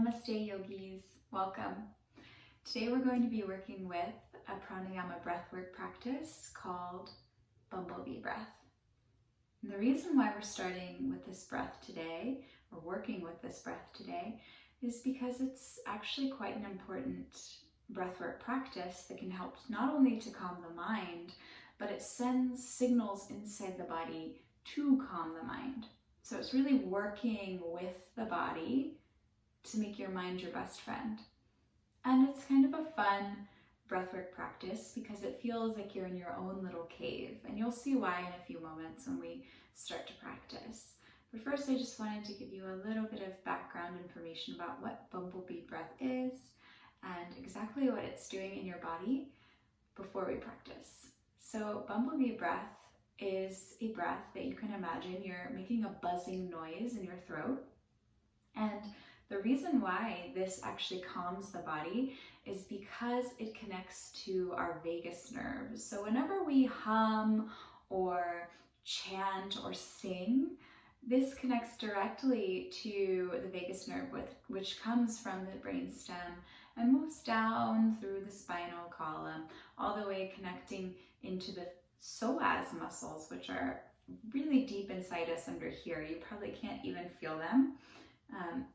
Namaste yogis, welcome. Today we're going to be working with a pranayama breathwork practice called Bumblebee breath. And the reason why we're starting with this breath today, or working with this breath today, is because it's actually quite an important breathwork practice that can help not only to calm the mind, but it sends signals inside the body to calm the mind. So it's really working with the body to make your mind your best friend. And it's kind of a fun breathwork practice because it feels like you're in your own little cave, and you'll see why in a few moments when we start to practice. But first, I just wanted to give you a little bit of background information about what Bumblebee breath is and exactly what it's doing in your body before we practice. So Bumblebee breath is a breath that you can imagine you're making a buzzing noise in your throat. And the reason why this actually calms the body is because it connects to our vagus nerve. So whenever we hum or chant or sing, this connects directly to the vagus nerve, which comes from the brainstem and moves down through the spinal column, all the way connecting into the psoas muscles, which are really deep inside us under here. You probably can't even feel them.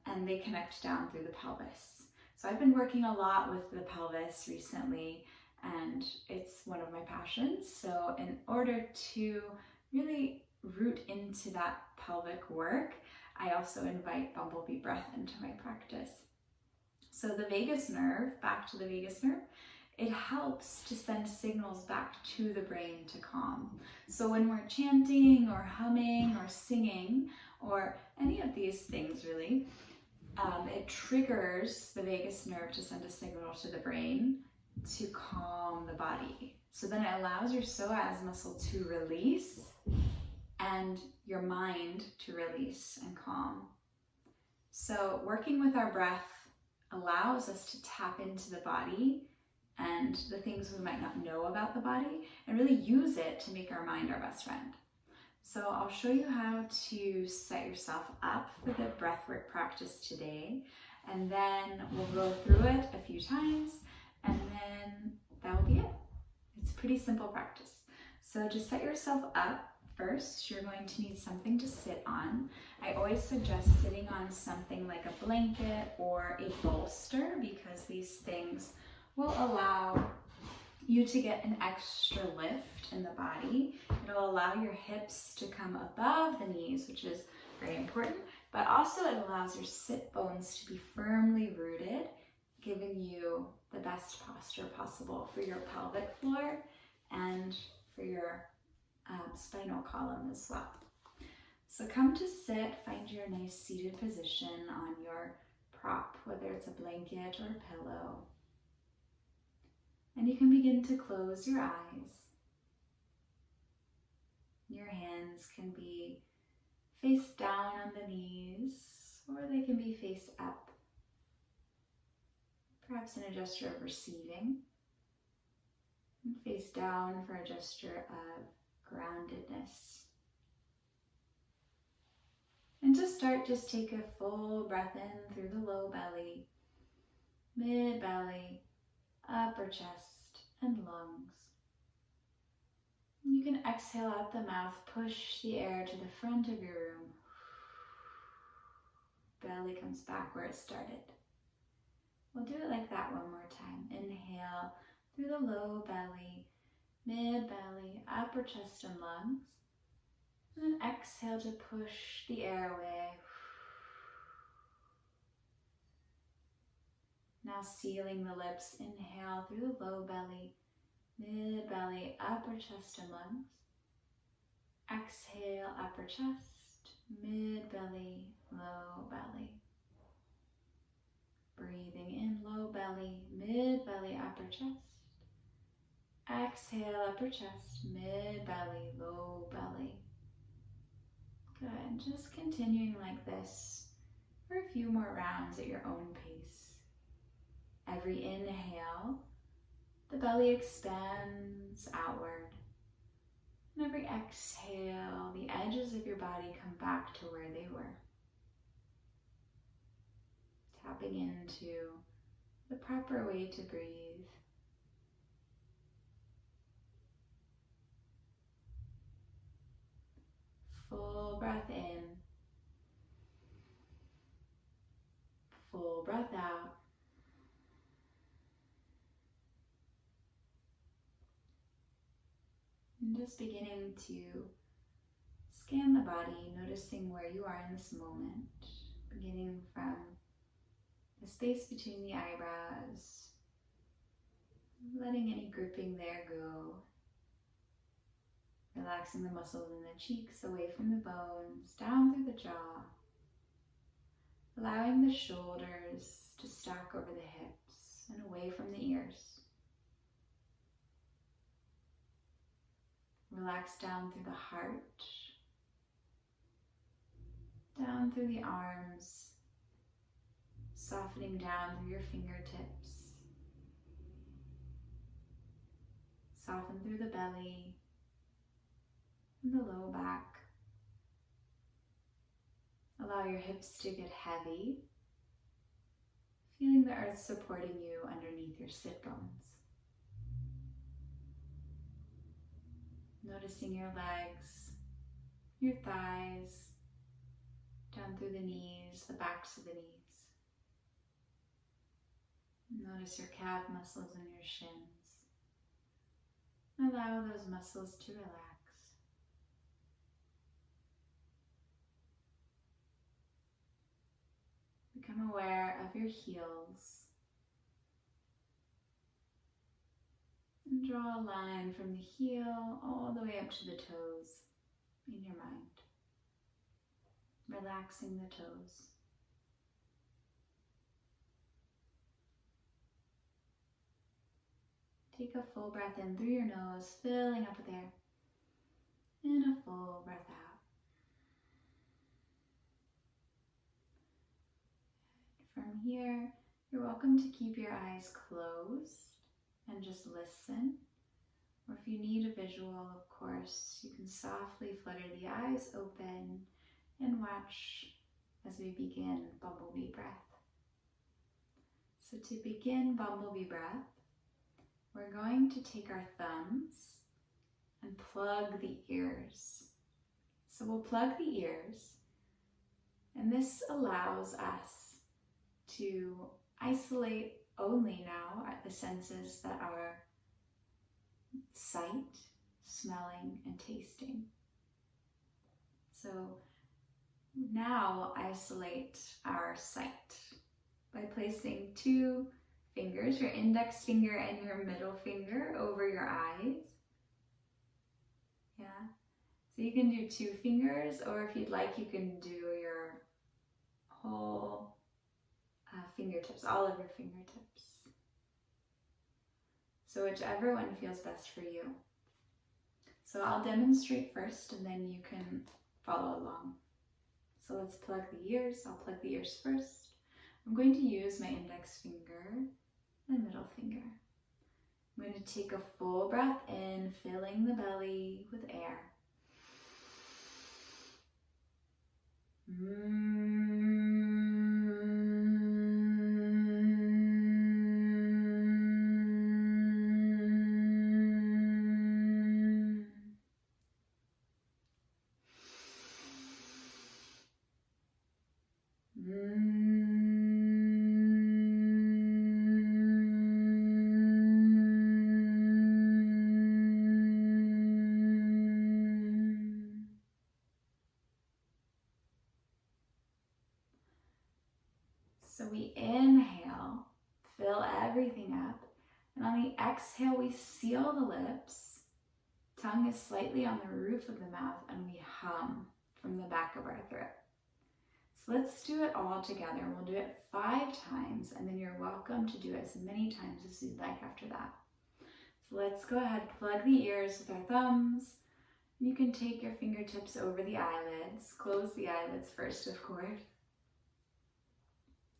And they connect down through the pelvis. So I've been working a lot with the pelvis recently, and it's one of my passions. So in order to really root into that pelvic work, I also invite Bumblebee breath into my practice. So the vagus nerve, back to the vagus nerve, it helps to send signals back to the brain to calm. So when we're chanting or humming or singing or any of these things really, it triggers the vagus nerve to send a signal to the brain to calm the body. So then it allows your psoas muscle to release and your mind to release and calm. So working with our breath allows us to tap into the body and the things we might not know about the body and really use it to make our mind our best friend. So I'll show you how to set yourself up for the breathwork practice today, and then we'll go through it a few times, and then that will be it. It's a pretty simple practice. So just set yourself up. First, you're going to need something to sit on. I always suggest sitting on something like a blanket or a bolster because these things will allow you to get an extra lift in the body. It'll allow your hips to come above the knees, which is very important, but also it allows your sit bones to be firmly rooted, giving you the best posture possible for your pelvic floor and for your spinal column as well. So come to sit, find your nice seated position on your prop, whether it's a blanket or a pillow. And you can begin to close your eyes. Your hands can be face down on the knees, or they can be face up, perhaps in a gesture of receiving, and face down for a gesture of groundedness. And to start, just take a full breath in through the low belly, mid-belly, upper chest, and lungs. You can exhale out the mouth, push the air to the front of your room. Belly comes back where it started. We'll do it like that one more time. Inhale through the low belly, mid-belly, upper chest, and lungs. And then exhale to push the air away. Now sealing the lips, inhale through the low belly, mid-belly, upper chest and lungs. Exhale, upper chest, mid-belly, low belly. Breathing in, low belly, mid-belly, upper chest. Exhale, upper chest, mid-belly, low belly. Good, just continuing like this for a few more rounds at your own pace. Every inhale, the belly expands outward. And every exhale, the edges of your body come back to where they were. tapping into the proper way to breathe. Full breath in, full breath out. And just beginning to scan the body, noticing where you are in this moment, beginning from the space between the eyebrows, letting any gripping there go, relaxing the muscles in the cheeks, away from the bones, down through the jaw, allowing the shoulders to stack over the hips and away from the ears. Relax down through the heart, down through the arms, softening down through your fingertips. Soften through the belly and the low back. Allow your hips to get heavy, feeling the earth supporting you underneath your sit bones. Noticing your legs, your thighs, down through the knees, the backs of the knees. Notice your calf muscles and your shins. Allow those muscles to relax. Become aware of your heels. And draw a line from the heel all the way up to the toes in your mind. Relaxing the toes. Take a full breath in through your nose, filling up with air. And a full breath out. From here, you're welcome to keep your eyes closed and just listen. Or if you need a visual, of course, you can softly flutter the eyes open and watch as we begin Bumblebee breath. So to begin Bumblebee breath, we're going to take our thumbs and plug the ears. So we'll plug the ears, and this allows us to isolate only now at the senses that are sight, smelling, and tasting. So now isolate our sight by placing two fingers, your index finger and your middle finger, over your eyes. Yeah. So you can do two fingers, or if you'd like, you can do your whole fingertips, all of your fingertips. So whichever one feels best for you. So I'll demonstrate first and then you can follow along. So let's plug the ears. I'll plug the ears first. I'm going to use my index finger and middle finger. I'm going to take a full breath in, filling the belly with air. So we inhale, fill everything up, and on the exhale we seal the lips, tongue is slightly on the roof of the mouth, and we hum from the back of our throat. So let's do it all together. We'll do it 5 times, and then you're welcome to do it as many times as you'd like after that. So let's go ahead, plug the ears with our thumbs. You can take your fingertips over the eyelids, close the eyelids first, of course.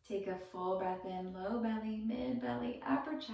Take a full breath in, low belly, mid belly, upper chest.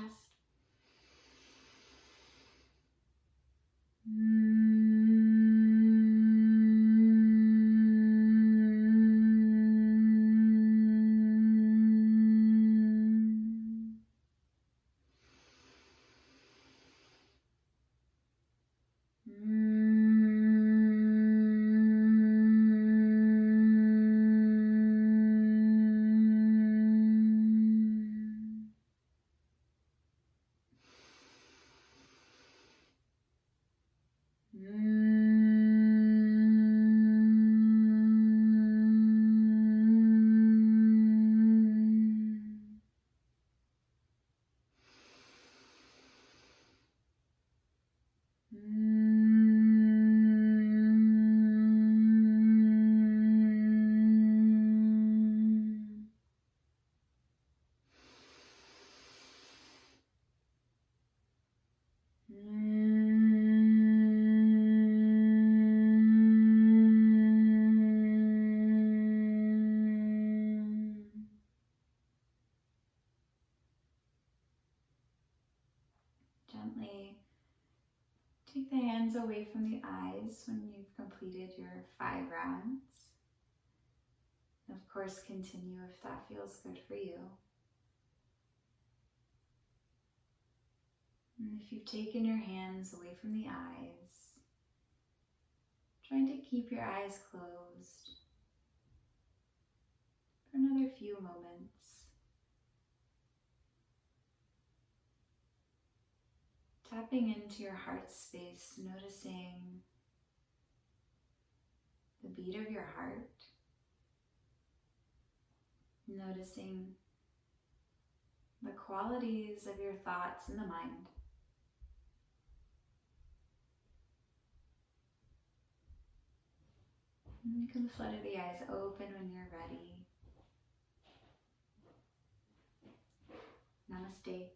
Gently take the hands away from the eyes when you've completed your 5 rounds. And of course, continue if that feels good for you. And if you've taken your hands away from the eyes, try to keep your eyes closed for another few moments. Tapping into your heart space, noticing the beat of your heart, noticing the qualities of your thoughts in the mind. And you can flutter the eyes open when you're ready. Namaste.